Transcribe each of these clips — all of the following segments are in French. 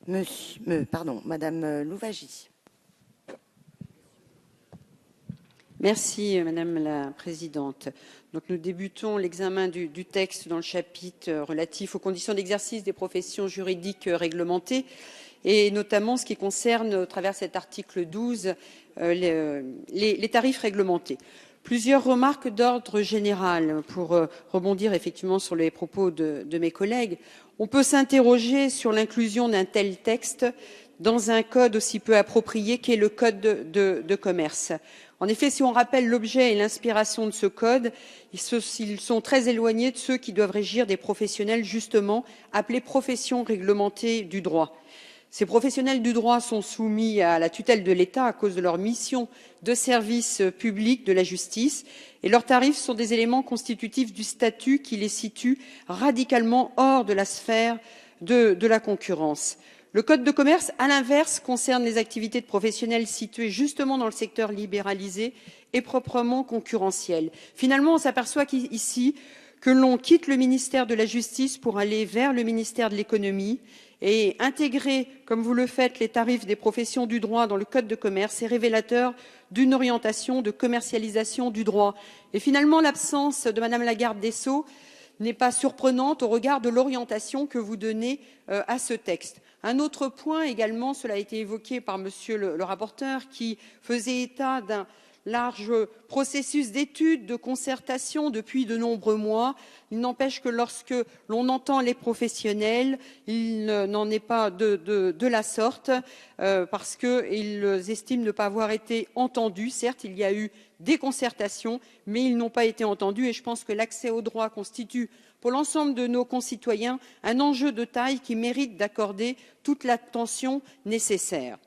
Madame Louwagie. Merci Madame la Présidente. Donc, nous débutons l'examen du texte dans le chapitre relatif aux conditions d'exercice des professions juridiques réglementées et notamment ce qui concerne, au travers de cet article 12, les tarifs réglementés. Plusieurs remarques d'ordre général pour rebondir effectivement sur les propos de mes collègues. On peut s'interroger sur l'inclusion d'un tel texte dans un code aussi peu approprié qu'est le code de commerce. En effet, si on rappelle l'objet et l'inspiration de ce code, ils sont très éloignés de ceux qui doivent régir des professionnels justement appelés professions réglementées du droit. Ces professionnels du droit sont soumis à la tutelle de l'État à cause de leur mission de service public de la justice et leurs tarifs sont des éléments constitutifs du statut qui les situe radicalement hors de la sphère de la concurrence. Le code de commerce, à l'inverse, concerne les activités de professionnels situées justement dans le secteur libéralisé et proprement concurrentiel. Finalement, on s'aperçoit ici que l'on quitte le ministère de la Justice pour aller vers le ministère de l'Économie et intégrer, comme vous le faites, les tarifs des professions du droit dans le code de commerce est révélateur d'une orientation de commercialisation du droit. Et finalement, l'absence de Madame la garde des Sceaux n'est pas surprenante au regard de l'orientation que vous donnez à ce texte. Un autre point également, cela a été évoqué par Monsieur le rapporteur, qui faisait état d'un large processus d'études, de concertation depuis de nombreux mois. Il n'empêche que lorsque l'on entend les professionnels, il n'en est pas de la sorte parce qu'ils estiment ne pas avoir été entendus. Certes, il y a eu des concertations, mais ils n'ont pas été entendus et je pense que l'accès au droit constitue pour l'ensemble de nos concitoyens un enjeu de taille qui mérite d'accorder toute l'attention nécessaire.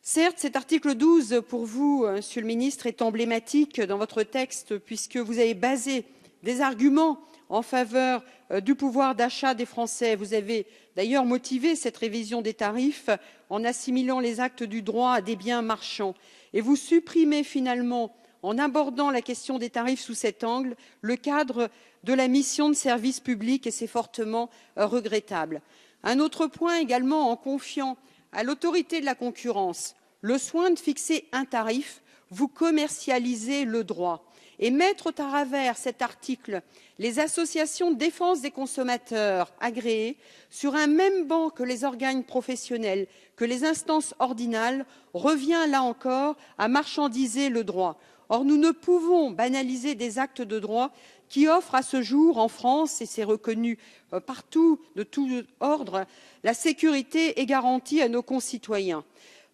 Certes, cet article 12, pour vous, Monsieur le Ministre, est emblématique dans votre texte puisque vous avez basé des arguments en faveur du pouvoir d'achat des Français. Vous avez d'ailleurs motivé cette révision des tarifs en assimilant les actes du droit à des biens marchands. Et vous supprimez finalement, en abordant la question des tarifs sous cet angle, le cadre de la mission de service public et c'est fortement regrettable. Un autre point également, en confiant à l'autorité de la concurrence le soin de fixer un tarif, vous commercialisez le droit. Et mettre au travers cet article les associations de défense des consommateurs agréées sur un même banc que les organes professionnels, que les instances ordinales, revient là encore à marchandiser le droit. Or, nous ne pouvons banaliser des actes de droit qui offrent à ce jour en France, et c'est reconnu partout de tout ordre, la sécurité est garantie à nos concitoyens.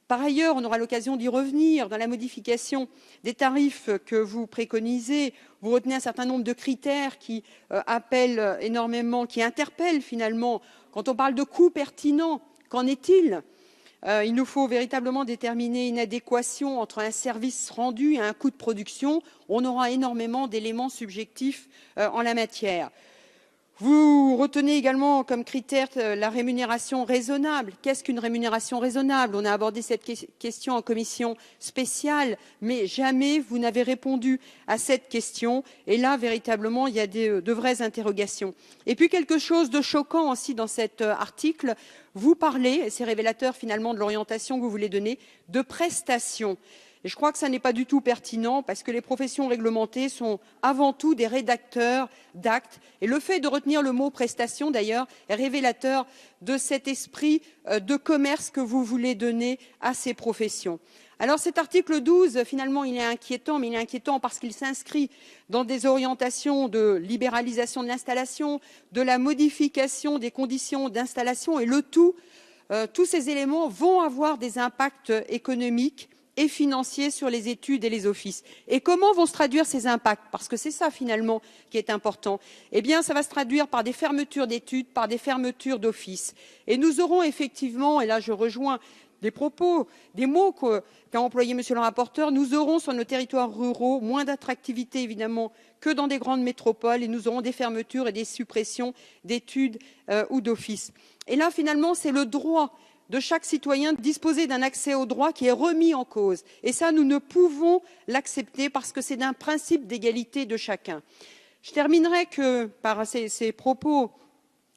Par ailleurs, on aura l'occasion d'y revenir, dans la modification des tarifs que vous préconisez, vous retenez un certain nombre de critères qui appellent énormément, qui interpellent finalement. Quand on parle de coûts pertinents, qu'en est-il ? Il nous faut véritablement déterminer une adéquation entre un service rendu et un coût de production. On aura énormément d'éléments subjectifs en la matière. Vous retenez également comme critère la rémunération raisonnable. Qu'est-ce qu'une rémunération raisonnable? On a abordé cette question en commission spéciale, mais jamais vous n'avez répondu à cette question. Et là, véritablement, il y a de vraies interrogations. Et puis, quelque chose de choquant aussi dans cet article, vous parlez, et c'est révélateur finalement de l'orientation que vous voulez donner, de prestations. Et je crois que ça n'est pas du tout pertinent parce que les professions réglementées sont avant tout des rédacteurs d'actes. Et le fait de retenir le mot prestation, d'ailleurs, est révélateur de cet esprit de commerce que vous voulez donner à ces professions. Alors cet article 12, finalement, il est inquiétant, mais il est inquiétant parce qu'il s'inscrit dans des orientations de libéralisation de l'installation, de la modification des conditions d'installation et le tout, tous ces éléments vont avoir des impacts économiques et financiers sur les études et les offices. Et comment vont se traduire ces impacts? Parce que c'est ça finalement qui est important. Eh bien, ça va se traduire par des fermetures d'études, par des fermetures d'offices. Et nous aurons effectivement, et là je rejoins des propos, des mots qu'a employé Monsieur le rapporteur, nous aurons sur nos territoires ruraux moins d'attractivité évidemment que dans des grandes métropoles et nous aurons des fermetures et des suppressions d'études ou d'offices. Et là finalement c'est le droit de chaque citoyen de disposer d'un accès au droit qui est remis en cause. Et ça, nous ne pouvons l'accepter parce que c'est un principe d'égalité de chacun. Je terminerai par ces propos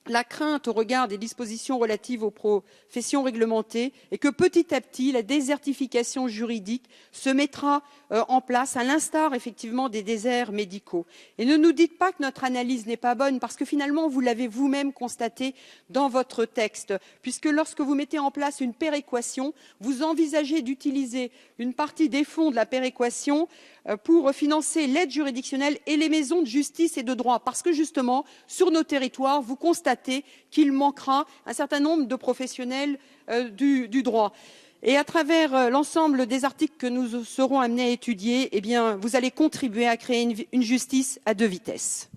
la crainte au regard des dispositions relatives aux professions réglementées est que petit à petit, la désertification juridique se mettra en place, à l'instar effectivement des déserts médicaux. Et ne nous dites pas que notre analyse n'est pas bonne, parce que finalement, vous l'avez vous-même constaté dans votre texte, puisque lorsque vous mettez en place une péréquation, vous envisagez d'utiliser une partie des fonds de la péréquation pour financer l'aide juridictionnelle et les maisons de justice et de droit, parce que justement, sur nos territoires, vous constatez qu'il manquera un certain nombre de professionnels du droit. Et à travers l'ensemble des articles que nous serons amenés à étudier, eh bien, vous allez contribuer à créer une justice à deux vitesses.